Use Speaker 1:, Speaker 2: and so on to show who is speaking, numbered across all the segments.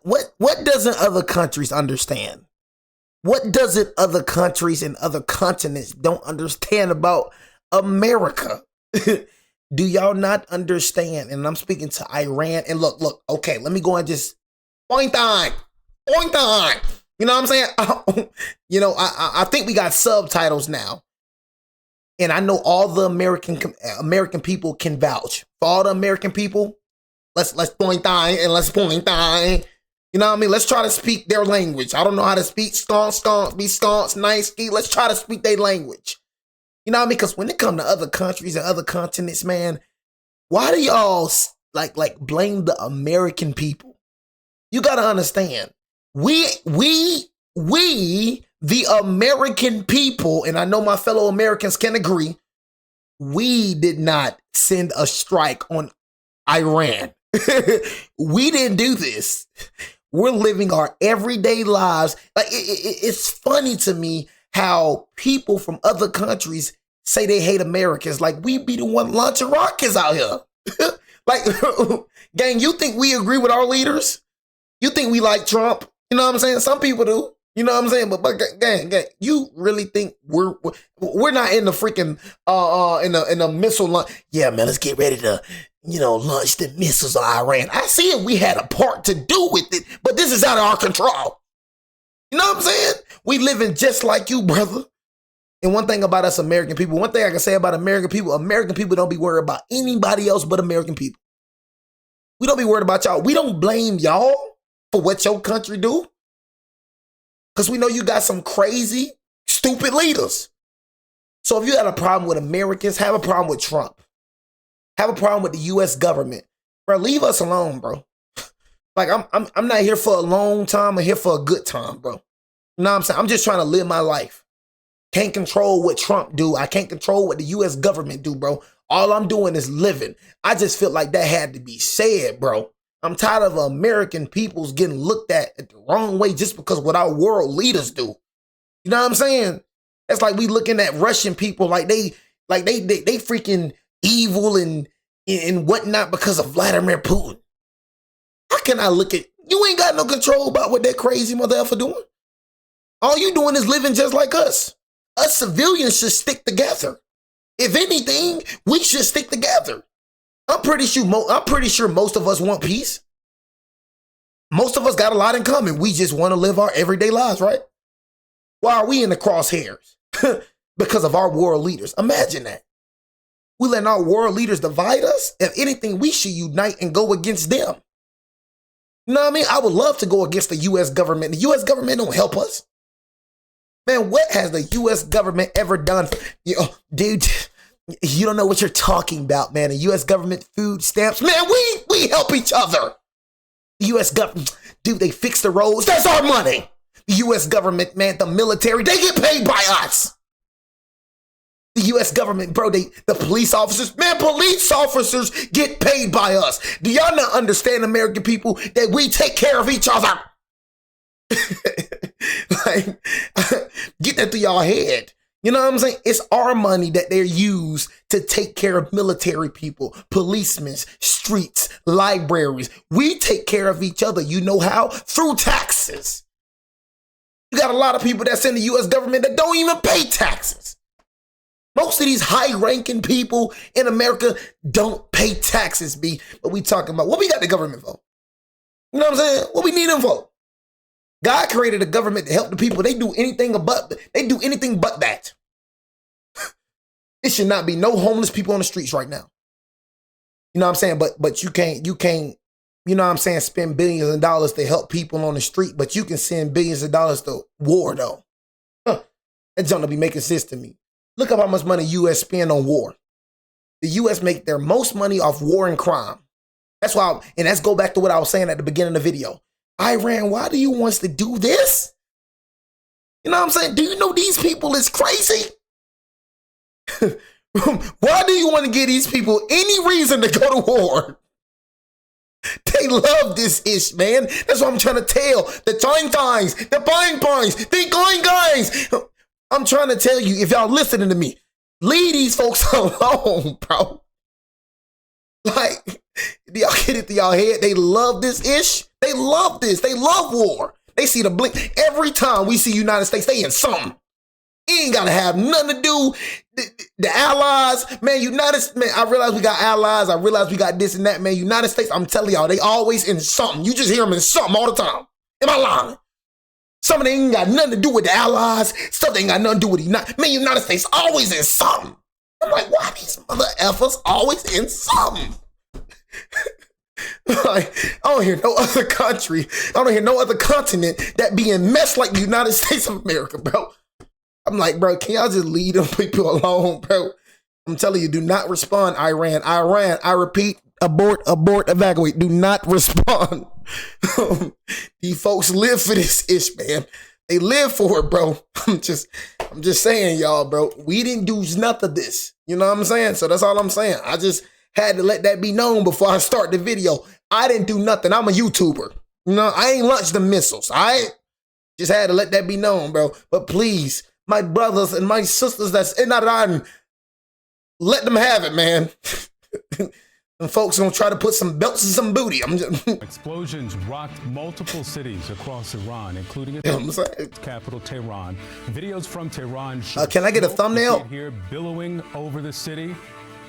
Speaker 1: what doesn't other countries understand? What doesn't other countries and other continents don't understand about America? Do y'all not understand? And I'm speaking to Iran. And look, okay, let me go and just point on. You know what I'm saying? I think we got subtitles now. And I know all the American people can vouch. For all the American people, let's point on and let's point on. You know what I mean? Let's try to speak their language. I don't know how to speak sconce, nice. Let's try to speak their language. You know what I mean? Because when it comes to other countries and other continents, man, why do y'all like blame the American people? You got to understand, we, the American people, and I know my fellow Americans can agree, we did not send a strike on Iran. We didn't do this. We're living our everyday lives. Like it's funny to me how people from other countries say they hate Americans. Like we be the one launching rockets out here. Like, gang, you think we agree with our leaders? You think we like Trump? You know what I'm saying? Some people do. You know what I'm saying? But gang, you really think we're not in the freaking in a missile launch? Yeah, man, let's get ready to launch the missiles on Iran. I see it. We had a part to do with it, but this is out of our control. You know what I'm saying? We living just like you, brother. And one thing about us American people, one thing I can say about American people don't be worried about anybody else but American people. We don't be worried about y'all. We don't blame y'all for what your country do. Because we know you got some crazy, stupid leaders. So if you had a problem with Americans, have a problem with Trump. Have a problem with the U.S. government. Bro, leave us alone, bro. Like, I'm not here for a long time. I'm here for a good time, bro. You know what I'm saying? I'm just trying to live my life. Can't control what Trump do. I can't control what the U.S. government do, bro. All I'm doing is living. I just feel like that had to be said, bro. I'm tired of American peoples getting looked at the wrong way just because what our world leaders do. You know what I'm saying? It's like we looking at Russian people like they freaking evil and whatnot because of Vladimir Putin. How can I look at you? Ain't got no control about what that crazy mother effer doing. All you doing is living just like us. Us civilians should stick together. If anything, we should stick together. I'm pretty sure most of us want peace. Most of us got a lot in common. We just want to live our everyday lives, right? Why are we in the crosshairs? Because of our world leaders. Imagine that. We letting our world leaders divide us. If anything, we should unite and go against them. You know what I mean? I would love to go against the U.S. government. The U.S. government don't help us. Man, what has the U.S. government ever done? Dude, you don't know what you're talking about, man. The U.S. government food stamps. Man, we help each other. The U.S. government, dude, they fix the roads. That's our money. The U.S. government, man, the military, they get paid by us. The U.S. government, bro, the police officers, man, police officers get paid by us. Do y'all not understand, American people, that we take care of each other? Like, get that through y'all head. You know what I'm saying? It's our money that they're used to take care of military people, policemen, streets, libraries. We take care of each other. You know how? Through taxes. You got a lot of people that's in the U.S. government that don't even pay taxes. Most of these high-ranking people in America don't pay taxes, B. But we talking about what we got the government for. You know what I'm saying? What we need them for? God created a government to help the people. They do anything but that. It should not be no homeless people on the streets right now. You know what I'm saying? But you can't, you know what I'm saying, spend billions of dollars to help people on the street, but you can send billions of dollars to war though. That don't be making sense to me. Look up how much money U.S. spend on war. The U.S. make their most money off war and crime. That's why, and let's go back to what I was saying at the beginning of the video. Iran, why do you want us to do this? You know what I'm saying? Do you know these people is crazy? Why do you want to give these people any reason to go to war? They love this ish, man. That's what I'm trying to tell. The Tines, the Pines, the guys. I'm trying to tell you, if y'all listening to me, leave these folks alone, bro. Like, Do y'all get it to y'all head? They love this ish. They love this. They love war. They see the blink. Every time we see United States, they in something. It ain't gotta have nothing to do. The allies, man, I realize we got allies. I realize we got this and that, man. United States, I'm telling y'all, they always in something. You just hear them in something all the time. Am I lying? Some of them ain't got nothing to do with the allies. Stuff ain't got nothing to do with the United States always in something. I'm like, why these mother effers always in something? Like, I don't hear no other country. I don't hear no other continent that be in mess like the United States of America, bro. I'm like, bro, can y'all just leave them people alone, bro? I'm telling you, do not respond, Iran. Iran, I repeat, abort, evacuate. Do not respond. These folks live for this ish, man. They live for it, bro. I'm just saying, y'all, bro. We didn't do nothing of this. You know what I'm saying? So that's all I'm saying. I just had to let that be known before I start the video. I didn't do nothing. I'm a YouTuber. You know, I ain't launched the missiles. I just had to let that be known, bro. But please, my brothers and my sisters that's in Iran, let them have it, man. And folks gonna try to put some belts in some booty.
Speaker 2: Explosions rocked multiple cities across Iran, including its capital, Tehran. Videos from Tehran show
Speaker 1: can I get a thumbnail?
Speaker 2: Here billowing over the city,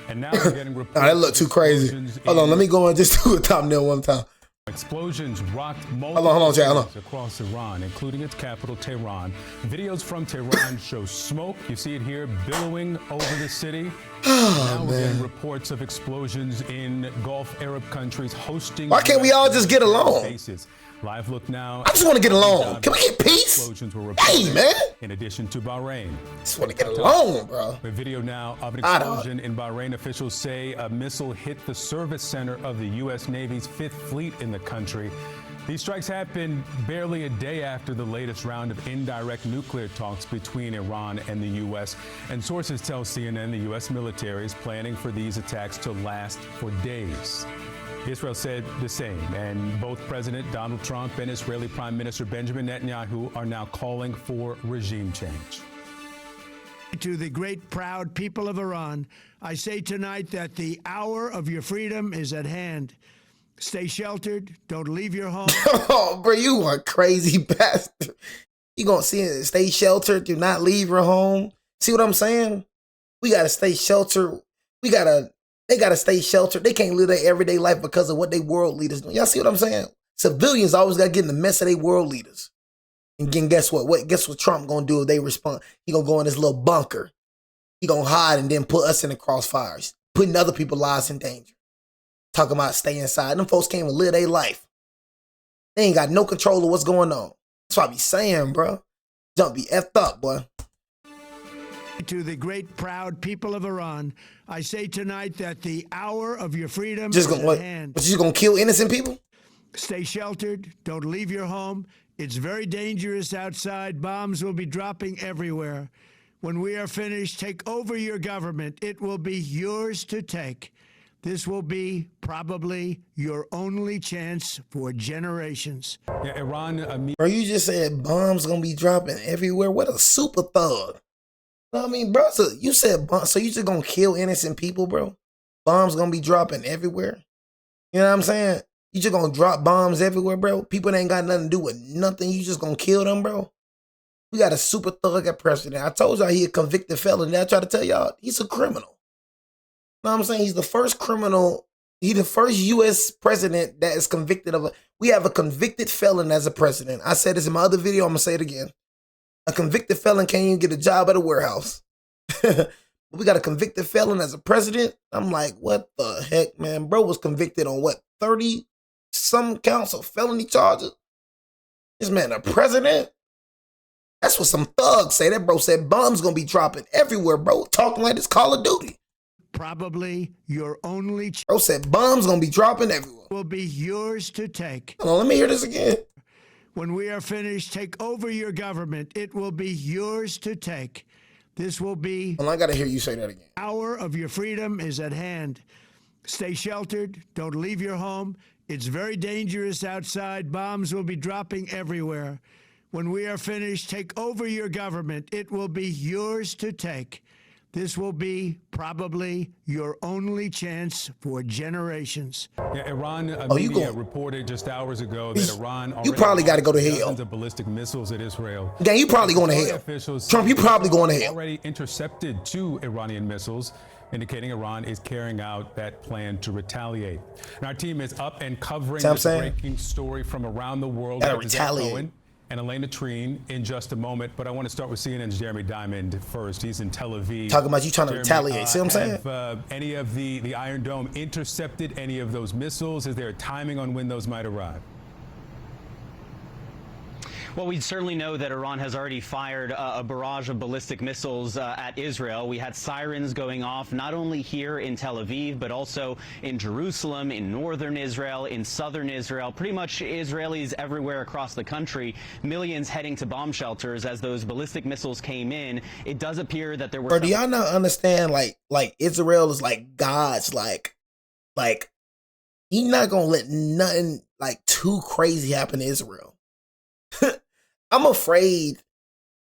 Speaker 2: and now we're getting reports.
Speaker 1: That look too crazy. Hold on, let me go and just do a thumbnail one time.
Speaker 2: Explosions rocked multiple cities across Iran, including its capital, Tehran. Videos from Tehran show smoke. You see it here billowing over the city. Now we're getting reports of explosions in Gulf Arab countries hosting.
Speaker 1: Why can't we all just get along?
Speaker 2: Bases. Live look now.
Speaker 1: I just want to get along. Can we get peace?
Speaker 2: Explosions were
Speaker 1: hey, man.
Speaker 2: In addition to Bahrain.
Speaker 1: Just want to get along, bro.
Speaker 2: A video now of an explosion in Bahrain. Officials say a missile hit the service center of the U.S. Navy's 5th Fleet in the country. These strikes happen barely a day after the latest round of indirect nuclear talks between Iran and the U.S. And sources tell CNN the U.S. military is planning for these attacks to last for days. Israel said the same, and both President Donald Trump and Israeli Prime Minister Benjamin Netanyahu are now calling for regime change.
Speaker 3: To the great, proud people of Iran, I say tonight that the hour of your freedom is at hand. Stay sheltered. Don't leave your home.
Speaker 1: Oh, bro, you a crazy bastard. You gonna see it. Stay sheltered. Do not leave your home. See what I'm saying? We gotta stay sheltered. They gotta stay sheltered. They can't live their everyday life because of what they world leaders do. Y'all see what I'm saying? Civilians always gotta get in the mess of their world leaders. And then guess what? Guess what Trump gonna do if they respond? He gonna go in this little bunker. He gonna hide and then put us in the crossfires, putting other people's lives in danger. Talking about stay inside. Them folks can't even live their life. They ain't got no control of what's going on. That's what I be saying, bro. Don't be effed up, boy.
Speaker 3: To the great, proud people of Iran, I say tonight that the hour of your freedom
Speaker 1: is
Speaker 3: at hand.
Speaker 1: But you gonna kill innocent people?
Speaker 3: Stay sheltered. Don't leave your home. It's very dangerous outside. Bombs will be dropping everywhere. When we are finished, take over your government. It will be yours to take. This will be probably your only chance for generations.
Speaker 2: Yeah, Iran.
Speaker 1: Bro, you just said bombs gonna be dropping everywhere. What a super thug. You know what I mean, bro? So you said bombs, so you just gonna kill innocent people, bro? Bombs gonna be dropping everywhere. You know what I'm saying? You just gonna drop bombs everywhere, bro? People that ain't got nothing to do with nothing. You just gonna kill them, bro? We got a super thug at president. I told y'all he a convicted felon. I try to tell y'all he's a criminal. You know what I'm saying? He's the first criminal. He's the first U.S. president that is convicted of we have a convicted felon as a president. I said this in my other video. I'm going to say it again. A convicted felon can't even get a job at a warehouse. We got a convicted felon as a president. I'm like, what the heck, man? Bro was convicted on what? 30-some counts of felony charges? This man a president? That's what some thugs say. That bro said bombs going to be dropping everywhere, bro. Talking like it's Call of Duty.
Speaker 3: Probably your only chance.
Speaker 1: Bro said bombs gonna be dropping everywhere.
Speaker 3: Will be yours to take.
Speaker 1: Hold on, let me hear this again.
Speaker 3: When we are finished, take over your government. It will be yours to take. This will be.
Speaker 1: Well, I gotta hear you say that again.
Speaker 3: Hour of your freedom is at hand. Stay sheltered. Don't leave your home. It's very dangerous outside. Bombs will be dropping everywhere. When we are finished, take over your government. It will be yours to take. This will be probably your only chance for generations.
Speaker 2: Yeah, Iran
Speaker 1: you
Speaker 2: media
Speaker 1: going-
Speaker 2: reported just hours ago that Iran
Speaker 1: You probably got to go to hell.
Speaker 2: dozens of ballistic missiles at Israel.
Speaker 1: Yeah, you probably going to hell.
Speaker 2: Officials
Speaker 1: Trump, you probably going to hell.
Speaker 2: already intercepted 2 Iranian missiles, indicating Iran is carrying out that plan to retaliate. And our team is up and covering this breaking story from around the world.
Speaker 1: Gotta retaliate.
Speaker 2: Cohen and Elena Treen in just a moment, but I want to start with CNN's Jeremy Diamond first. He's in Tel Aviv.
Speaker 1: Talking about you trying to
Speaker 2: Jeremy,
Speaker 1: retaliate. See what I'm saying?
Speaker 2: Have any of the Iron Dome intercepted any of those missiles? Is there a timing on when those might arrive?
Speaker 4: Well, we certainly know that Iran has already fired a barrage of ballistic missiles at Israel. We had sirens going off not only here in Tel Aviv, but also in Jerusalem, in northern Israel, in southern Israel, pretty much Israelis everywhere across the country, millions heading to bomb shelters as those ballistic missiles came in. It does appear that there were...
Speaker 1: Or do y'all not understand, like Israel is like God's, like he not gonna let nothing like too crazy happen to Israel. I'm afraid,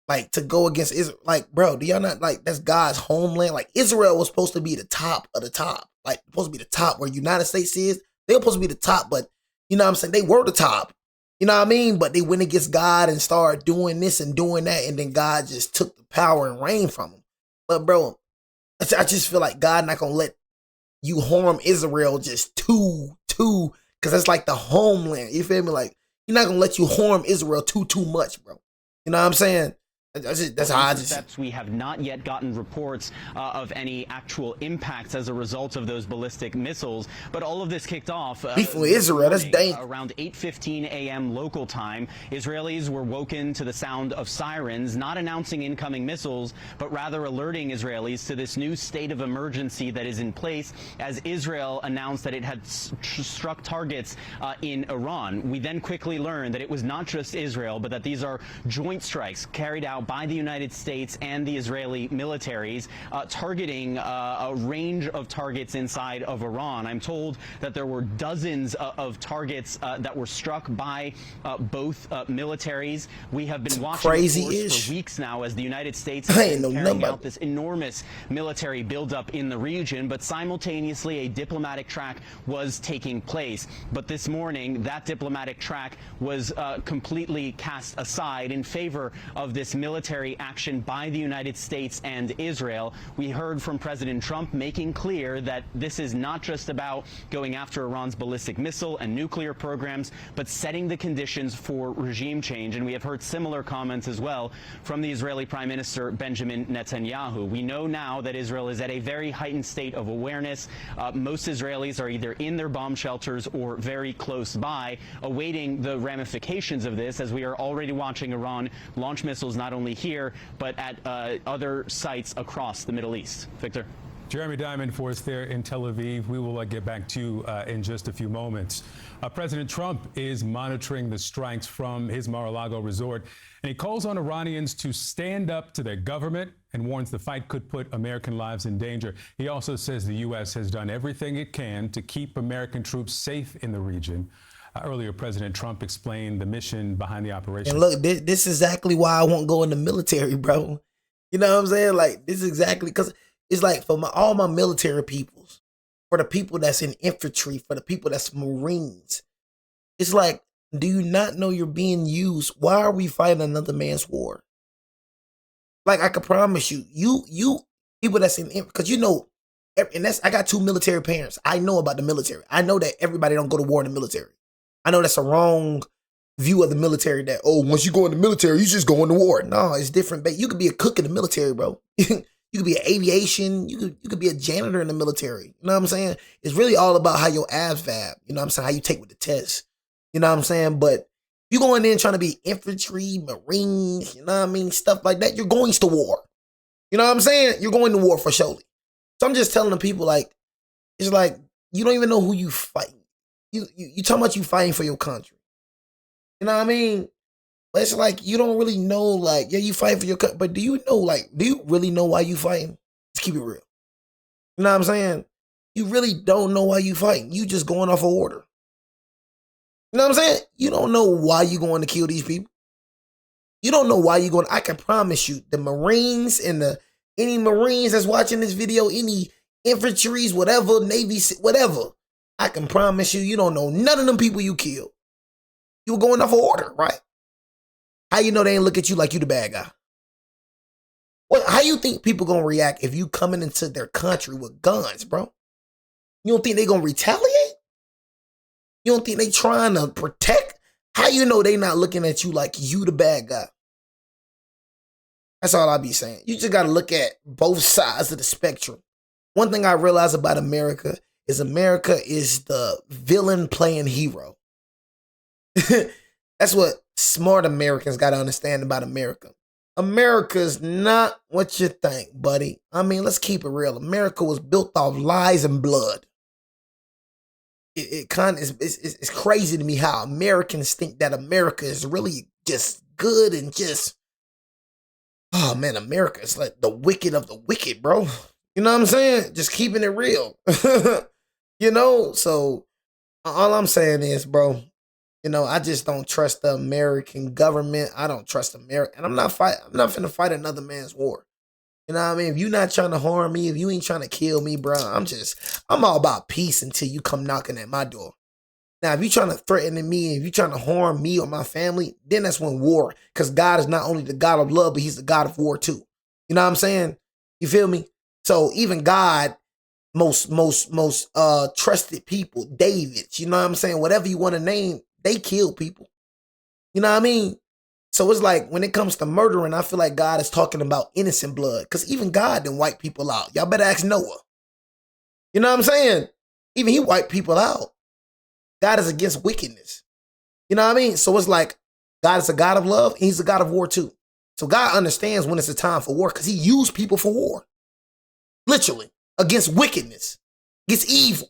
Speaker 1: like, to go against Israel. Like, bro, do y'all not, like, that's God's homeland? Like, Israel was supposed to be the top of the top. Like, supposed to be the top where United States is. They were supposed to be the top, but, you know what I'm saying? They were the top. You know what I mean? But they went against God and started doing this and doing that, and then God just took the power and reign from them. But, bro, I just feel like God not going to let you harm Israel just too, because that's like the homeland. You feel me? Like, He's not gonna let you harm Israel too much, bro. You know what I'm saying? That's how I just...
Speaker 4: Steps, we have not yet gotten reports of any actual impacts as a result of those ballistic missiles, but all of this kicked off
Speaker 1: beef with Israel. That's dangerous.
Speaker 4: Around 8:15 a.m. local time. Israelis were woken to the sound of sirens, not announcing incoming missiles, but rather alerting Israelis to this new state of emergency that is in place as Israel announced that it had struck targets in Iran. We then quickly learned that it was not just Israel, but that these are joint strikes carried out by the United States and the Israeli militaries, targeting a range of targets inside of Iran. I'm told that there were dozens of targets that were struck by both militaries. We have been watching for weeks now as the United States is carrying out this enormous military buildup in the region, but simultaneously a diplomatic track was taking place. But this morning, that diplomatic track was completely cast aside in favor of this military action by the United States and Israel. We heard from President Trump making clear that this is not just about going after Iran's ballistic missile and nuclear programs, but setting the conditions for regime change. And we have heard similar comments as well from the Israeli Prime Minister Benjamin Netanyahu. We know now that Israel is at a very heightened state of awareness. Most Israelis are either in their bomb shelters or very close by, awaiting the ramifications of this, as we are already watching Iran launch missiles not only here, but at other sites across the Middle East. Victor?
Speaker 2: Jeremy Diamond for us there in Tel Aviv. We will get back to you in just a few moments. President Trump is monitoring the strikes from his Mar-a-Lago resort, and he calls on Iranians to stand up to their government and warns the fight could put American lives in danger. He also says the U.S. has done everything it can to keep American troops safe in the region. Earlier, President Trump explained the mission behind the operation.
Speaker 1: And look, this is exactly why I won't go in the military, bro. You know what I'm saying? Like, this is exactly, because it's like for all my military peoples, for the people that's in infantry, for the people that's Marines, it's like, do you not know you're being used? Why are we fighting another man's war? Like, I can promise you, you people that's in, because you know, and I got 2 military parents. I know about the military. I know that everybody don't go to war in the military. I know that's a wrong view of the military that, oh, once you go in the military, you just go into war. No, it's different. You could be a cook in the military, bro. You could be an aviation. You could be a janitor in the military. You know what I'm saying? It's really all about how your abs fab. You know what I'm saying? How you take with the test. You know what I'm saying? But you go in there trying to be infantry, Marines, you know what I mean? Stuff like that. You're going to war. You know what I'm saying? You're going to war for surely. So I'm just telling the people, like, it's like, you don't even know who you fight. You talking about you fighting for your country. You know what I mean? But it's like, you don't really know, like, yeah, you fight for your country, but do you know, like, do you really know why you fighting? Let's keep it real. You know what I'm saying? You really don't know why you fighting. You just going off of order. You know what I'm saying? You don't know why you going to kill these people. You don't know why you going. I can promise you, the Marines and the any Marines that's watching this video, any infantries, whatever, Navy, whatever, I can promise you, you don't know none of them people you killed. You were going off of order, right? How you know they ain't look at you like you the bad guy? Well, how you think people gonna react if you coming into their country with guns, bro? You don't think they gonna retaliate? You don't think they trying to protect? How you know they not looking at you like you the bad guy? That's all I be saying. You just gotta look at both sides of the spectrum. One thing I realize about America is the villain playing hero. That's what smart Americans gotta understand about America. America's not what you think, buddy. I mean, let's keep it real. America was built off lies and blood. It's crazy to me how Americans think that America is really just good and just, oh man, America is like the wicked of the wicked, bro. You know what I'm saying? Just keeping it real. You know, so all I'm saying is, bro, you know, I just don't trust the American government. I don't trust America. And I'm not finna fight another man's war. You know what I mean? If you're not trying to harm me, if you ain't trying to kill me, bro, I'm all about peace until you come knocking at my door. Now, if you're trying to threaten me, if you're trying to harm me or my family, then that's when war. Because God is not only the God of love, but he's the God of war too. You know what I'm saying? You feel me? So even God, most trusted people, David, you know what I'm saying? Whatever you want to name, they kill people. You know what I mean? So it's like when it comes to murdering, I feel like God is talking about innocent blood. Because even God didn't wipe people out. Y'all better ask Noah. You know what I'm saying? Even he wiped people out. God is against wickedness. You know what I mean? So it's like God is a God of love. And he's a God of war too. So God understands when it's a time for war because he used people for war. Literally. Against wickedness. Against evil.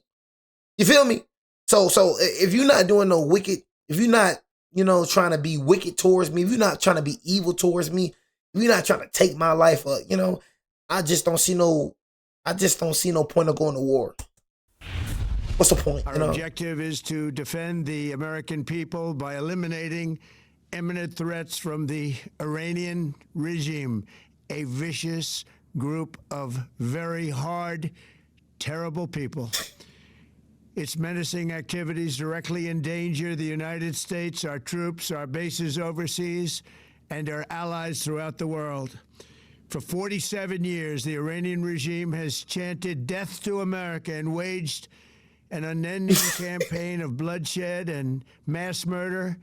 Speaker 1: You feel me? So if you're not doing no wicked, if you're not, you know, trying to be wicked towards me, if you're not trying to be evil towards me, if you're not trying to take my life, you know, I just don't see no point of going to war. What's the point?
Speaker 3: Our objective is to defend the American people by eliminating imminent threats from the Iranian regime, a vicious group of very hard, terrible people. Its menacing activities directly endanger the United States, our troops, our bases overseas, and our allies throughout the world. For 47 years, the Iranian regime has chanted death to America and waged an unending campaign of bloodshed and mass murder.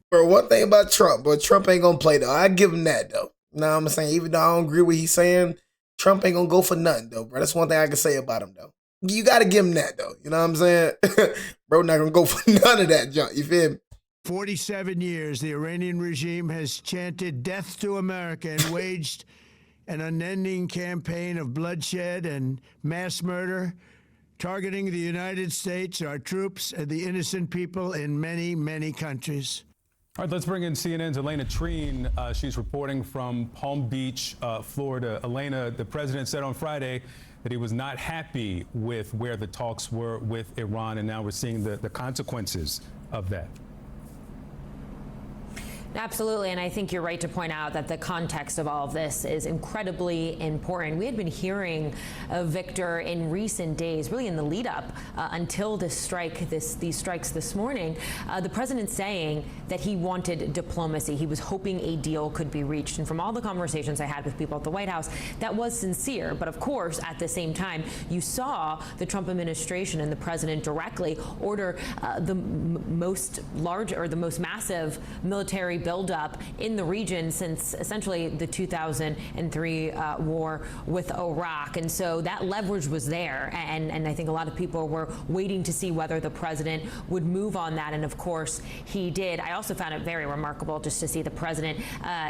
Speaker 1: Bro, one thing about Trump, but Trump ain't gonna play though. I give him that though. You know what I'm saying? Even though I don't agree with what he's saying, Trump ain't gonna go for nothing though, bro. That's one thing I can say about him though. You gotta give him that though. You know what I'm saying? Bro, not gonna go for none of that junk. You feel me?
Speaker 3: 47 years, the Iranian regime has chanted death to America and waged an unending campaign of bloodshed and mass murder, targeting the United States, our troops, and the innocent people in many, many countries.
Speaker 2: All right, let's bring in CNN's Elena Treen. She's reporting from Palm Beach, Florida. Elena, the president said on Friday that he was not happy with where the talks were with Iran, and now we're seeing the consequences of that.
Speaker 5: Absolutely, and I think you're right to point out that the context of all of this is incredibly important. We had been hearing of Victor in recent days, really in the lead up until these strikes this morning, the president saying that he wanted diplomacy. He was hoping a deal could be reached. And from all the conversations I had with people at the White House, that was sincere. But of course, at the same time, you saw the Trump administration and the president directly order the most massive military buildup in the region since essentially the 2003 war with Iraq. And so that leverage was there. And I think a lot of people were waiting to see whether the president would move on that. And of course, he did. I also found it very remarkable just to see the president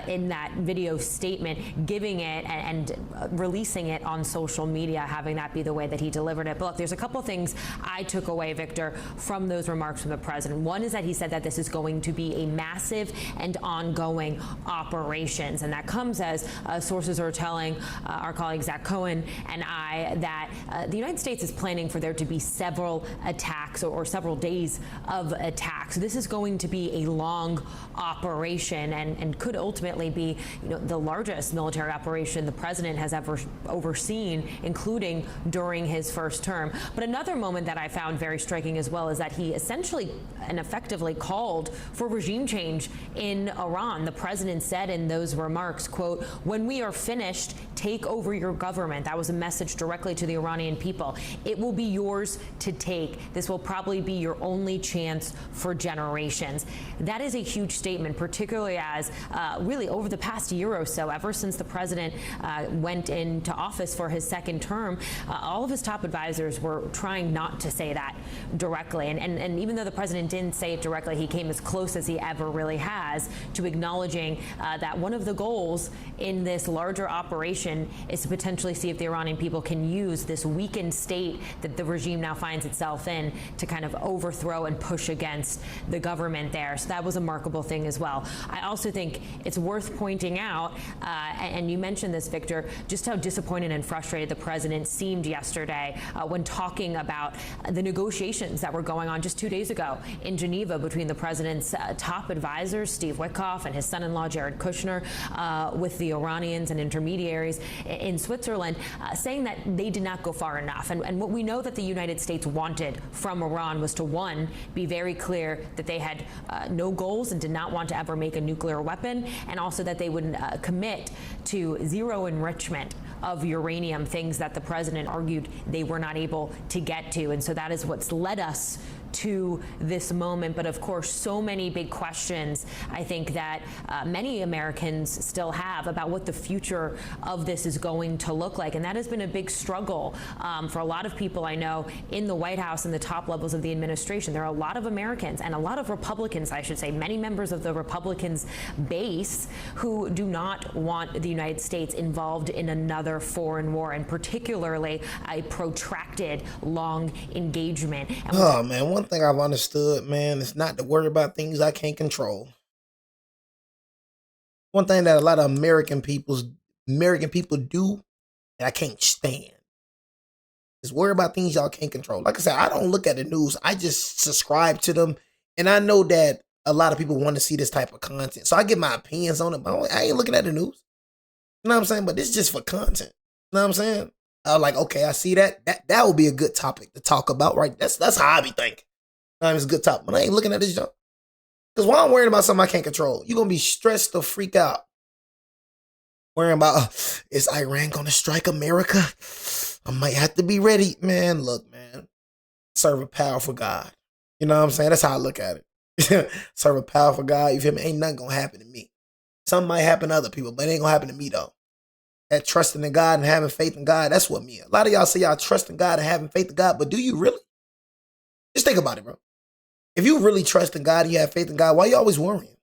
Speaker 5: in that video statement giving it and releasing it on social media, having that be the way that he delivered it. But look, there's a couple things I took away, Victor, from those remarks from the president. One is that he said that this is going to be a massive and ongoing operations. And that comes as sources are telling our colleague Zach Cohen and I that the United States is planning for there to be several attacks attacks or several days of attacks. This is going to be a long operation and could ultimately be, the largest military operation the president has ever overseen, including during his first term. But another moment that I found very striking as well is that he essentially and effectively called for regime change in Iran. The president said in those remarks, quote, "When we are finished, take over your government." That was a message directly to the Iranian people. "It will be yours to take. This will probably be your only chance for generations." That is a huge statement, particularly as really over the past year or so, ever since the president went into office for his second term, all of his top advisors were trying not to say that directly. And even though the president didn't say it directly, he came as close as he ever really has to acknowledging that one of the goals in this larger operation is to potentially see if the Iranian people can use this weakened state that the regime now finds itself in to kind of overthrow and push against the government there. So that was a remarkable thing as well. I also think it's worth pointing out, and you mentioned this, Victor, just how disappointed and frustrated the president seemed yesterday when talking about the negotiations that were going on just 2 days ago in Geneva between the president's top advisors, Steve Witkoff, and his son-in-law, Jared Kushner, with the Iranians and intermediaries in Switzerland, saying that they did not go far enough. And what we know that the United States wanted from Iran was to, one, be very clear that they had no goals and did not want to ever make a nuclear weapon, and also that they would commit to zero enrichment of uranium, things that the president argued they were not able to get to. And so that is what's led us to this moment. But of course, so many big questions, I think, that many Americans still have about what the future of this is going to look like. And that has been a big struggle for a lot of people I know in the White House and the top levels of the administration. There are a lot of Americans and a lot of Republicans, I should say, many members of the Republicans base who do not want the United States involved in another foreign war, and particularly a protracted, long engagement. And
Speaker 1: oh, man, one thing I've understood, man, is not to worry about things I can't control. One thing that a lot of American people do that I can't stand is worry about things y'all can't control. Like I said, I don't look at the news. I just subscribe to them. And I know that a lot of people want to see this type of content. So I get my opinions on it, but I ain't looking at the news. You know what I'm saying? But this is just for content. You know what I'm saying? I was like, okay, I see that. That would be a good topic to talk about, right? That's how I be thinking. It's a good topic, but I ain't looking at this junk. Because while I'm worrying about something I can't control, you're going to be stressed or freak out. Worrying about, is Iran going to strike America? I might have to be ready. Man, look, man. Serve a powerful God. You know what I'm saying? That's how I look at it. Serve a powerful God. You feel me? Ain't nothing going to happen to me. Something might happen to other people, but it ain't going to happen to me, though. That trusting in God and having faith in God, that's what me. A lot of y'all say y'all trust in God and having faith in God, but do you really? Just think about it, bro. If you really trust in God and you have faith in God, why are you always worrying?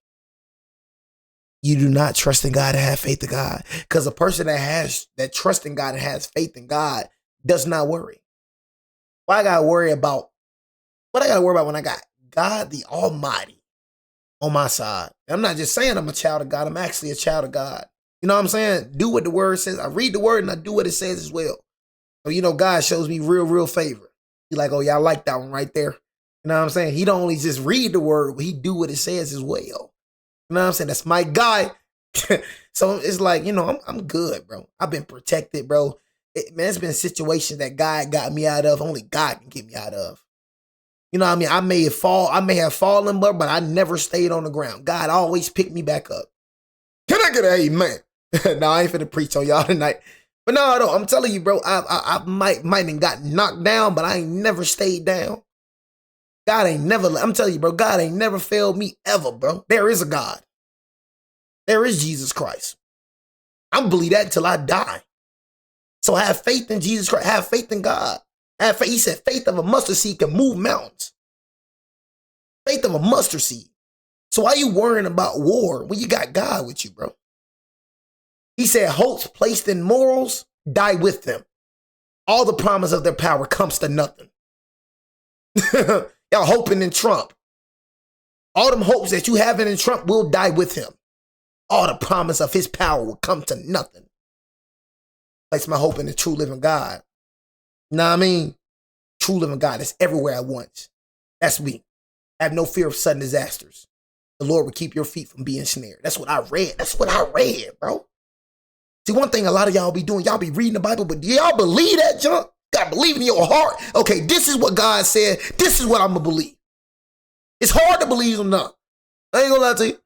Speaker 1: You do not trust in God and have faith in God. Because a person that trusts in God and has faith in God does not worry. What I gotta worry about when I got God the Almighty on my side? I'm not just saying I'm a child of God, I'm actually a child of God. You know what I'm saying? Do what the word says. I read the word and I do what it says as well. So, God shows me real favor. He's like, oh, yeah, I like that one right there. You know what I'm saying? He don't only just read the word, but he do what it says as well. You know what I'm saying? That's my guy. So it's like, I'm good, bro. I've been protected, bro. It's been situations that God got me out of. Only God can get me out of. You know what I mean? I may have fallen, but I never stayed on the ground. God always picked me back up. Can I get an amen? No, I ain't finna preach on y'all tonight. But no, I'm telling you, bro, I might have got knocked down, but I ain't never stayed down. I'm telling you, bro, God ain't never failed me ever, bro. There is a God. There is Jesus Christ. I'm believe that until I die. So have faith in Jesus Christ. Have faith in God. Have faith. He said faith of a mustard seed can move mountains. Faith of a mustard seed. So why you worrying about war when you got God with you, bro? He said hopes placed in morals die with them. All the promise of their power comes to nothing. Y'all hoping in Trump. All them hopes that you have in Trump will die with him. All the promise of his power will come to nothing. Place my hope in the true living God. You know what I mean? True living God is everywhere at once. That's me. Have no fear of sudden disasters. The Lord will keep your feet from being snared. That's what I read. That's what I read, bro. See, one thing a lot of y'all be doing, y'all be reading the Bible, but do y'all believe that junk? You gotta believe in your heart. Okay, this is what God said. This is what I'm gonna believe. It's hard to believe or not. I ain't gonna lie to you. You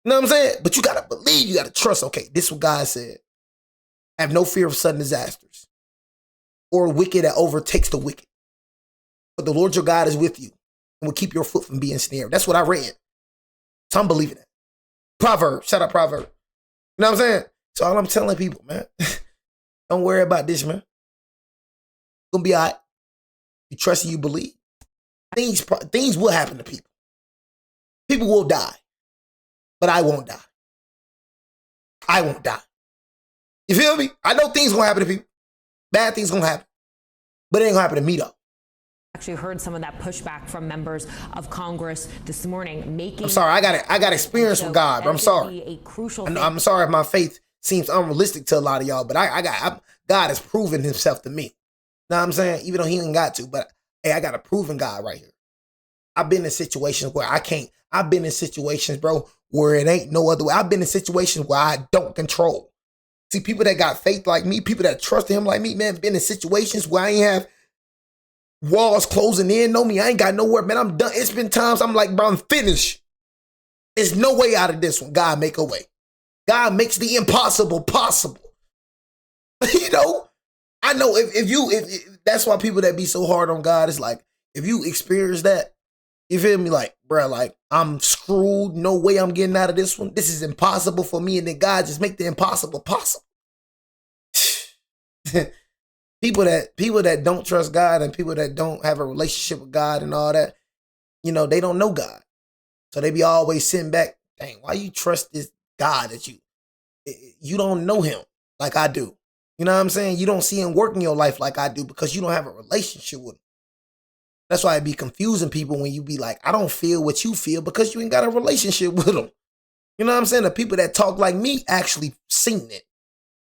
Speaker 1: know what I'm saying? But you gotta believe, you gotta trust. Okay, this is what God said. Have no fear of sudden disasters or wicked that overtakes the wicked. But the Lord your God is with you and will keep your foot from being snared. That's what I read. So I'm believing it. Proverb, shout out Proverb. You know what I'm saying? So all I'm telling people, man, don't worry about this, man. It's gonna be all right. You trust and you believe. Things will happen to people. People will die. But I won't die. I won't die. You feel me? I know things gonna happen to people. Bad things gonna happen. But it ain't gonna happen to me though.
Speaker 5: Actually heard some of that pushback from members of Congress this morning, making.
Speaker 1: I'm sorry, I got experience with God, but I'm sorry.
Speaker 5: A crucial
Speaker 1: I'm sorry if my faith seems unrealistic to a lot of y'all, but God has proven himself to me. Know what I'm saying? Even though he ain't got to, but hey, I got a proven God right here. I've been in situations where I've been in situations, bro, where it ain't no other way. I've been in situations where I don't control. See, people that got faith like me, people that trusted him like me, man, been in situations where I ain't have walls closing in on me. I ain't got nowhere, man. I'm done. It's been times I'm like, bro, I'm finished. There's no way out of this one. God make a way. God makes the impossible possible. You know, I know if that's why people that be so hard on God, it's like, if you experience that, you feel me? Like, bro, like I'm screwed. No way I'm getting out of this one. This is impossible for me. And then God just make the impossible possible. People that don't trust God and people that don't have a relationship with God and all that, you know, they don't know God. So they be always sitting back, dang, why you trust this God that you don't know him like I do? You know what I'm saying? You don't see him work in your life like I do because you don't have a relationship with him. That's why it be confusing people when you be like, I don't feel what you feel because you ain't got a relationship with him. You know what I'm saying? The people that talk like me actually seen it.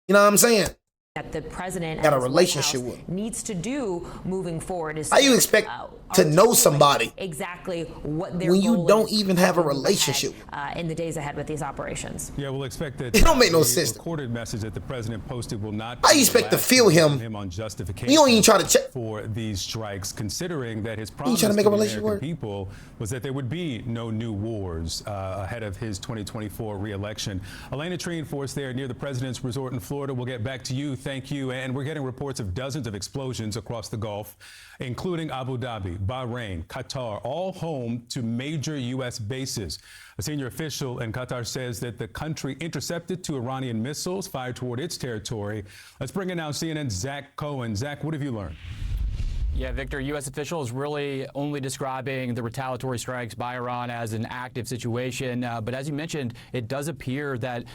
Speaker 1: You know what I'm saying?
Speaker 5: That the president
Speaker 1: got a relationship with
Speaker 5: needs to do moving forward is
Speaker 1: how you expect to know somebody
Speaker 5: exactly what their
Speaker 1: when you
Speaker 5: goal
Speaker 1: don't
Speaker 5: is
Speaker 1: even have a relationship
Speaker 5: in the days ahead with these operations.
Speaker 2: Yeah, we'll expect that.
Speaker 1: It don't make no sense.
Speaker 2: The recorded message that the president posted will not.
Speaker 1: How you expect to feel him
Speaker 2: on justifications.
Speaker 1: You don't even try to check
Speaker 2: for these strikes, considering that his promise
Speaker 1: to make
Speaker 2: to
Speaker 1: a
Speaker 2: the
Speaker 1: relationship
Speaker 2: American
Speaker 1: work?
Speaker 2: people was that there would be no new wars ahead of his 2024 re-election. Elena Treen for us there near the president's resort in Florida. We'll get back to you. Thank you. And we're getting reports of dozens of explosions across the Gulf, including Abu Dhabi, Bahrain, Qatar, all home to major U.S. bases. A senior official in Qatar says that the country intercepted 2 Iranian missiles fired toward its territory. Let's bring in now CNN's Zach Cohen. Zach, what have you learned?
Speaker 6: Yeah, Victor, U.S. officials really only describing the retaliatory strikes by Iran as an active situation. But as you mentioned, it does appear that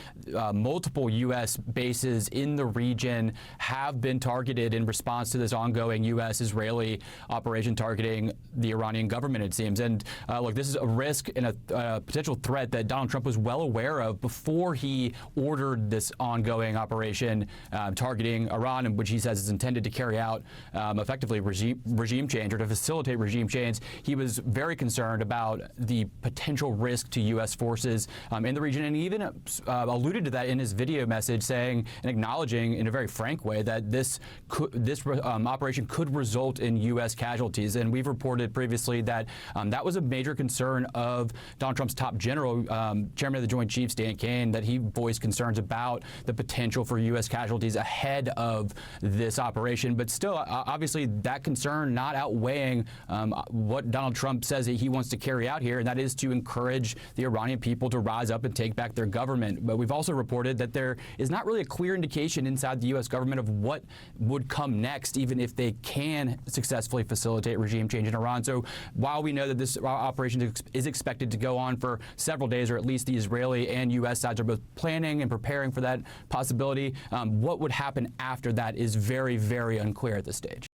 Speaker 6: multiple U.S. bases in the region have been targeted in response to this ongoing U.S.-Israeli operation targeting the Iranian government, it seems. And look, this is a risk and a potential threat that Donald Trump was well aware of before he ordered this ongoing operation targeting Iran, which he says is intended to carry out effectively regime change or to facilitate regime change. He was very concerned about the potential risk to U.S. forces in the region, and he even alluded to that in his video message, saying and acknowledging in a very frank way that this operation could result in U.S. casualties. And we've reported previously that that was a major concern of Donald Trump's top general, Chairman of the Joint Chiefs, Dan Kane, that he voiced concerns about the potential for U.S. casualties ahead of this operation. But still, obviously, that concern not outweighing what Donald Trump says that he wants to carry out here, and that is to encourage the Iranian people to rise up and take back their government. But we've also reported that there is not really a clear indication inside the U.S. government of what would come next, even if they can successfully facilitate regime change in Iran. So while we know that this operation is expected to go on for several days, or at least the Israeli and U.S. sides are both planning and preparing for that possibility, what would happen after that is very, very unclear at this stage.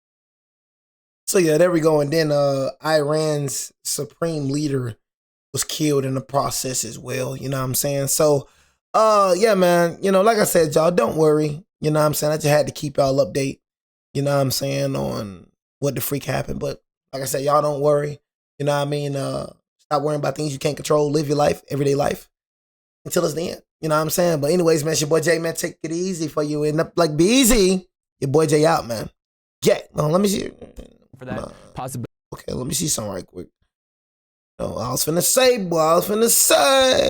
Speaker 1: So yeah, there we go. And then Iran's supreme leader was killed in the process as well. You know what I'm saying? So yeah, man, you know, like I said, y'all, don't worry. You know what I'm saying? I just had to keep y'all update, you know what I'm saying, on what the freak happened. But like I said, y'all don't worry. You know what I mean? Stop worrying about things you can't control. Live your life, everyday life, until it's the end. You know what I'm saying? But anyways, man, it's your boy Jay, man. Take it easy for you. End up like be easy. Your boy Jay out, man. Yeah. Let me see.
Speaker 6: For that possibility.
Speaker 1: Okay, let me see something right quick. I was finna say, boy. I was finna say.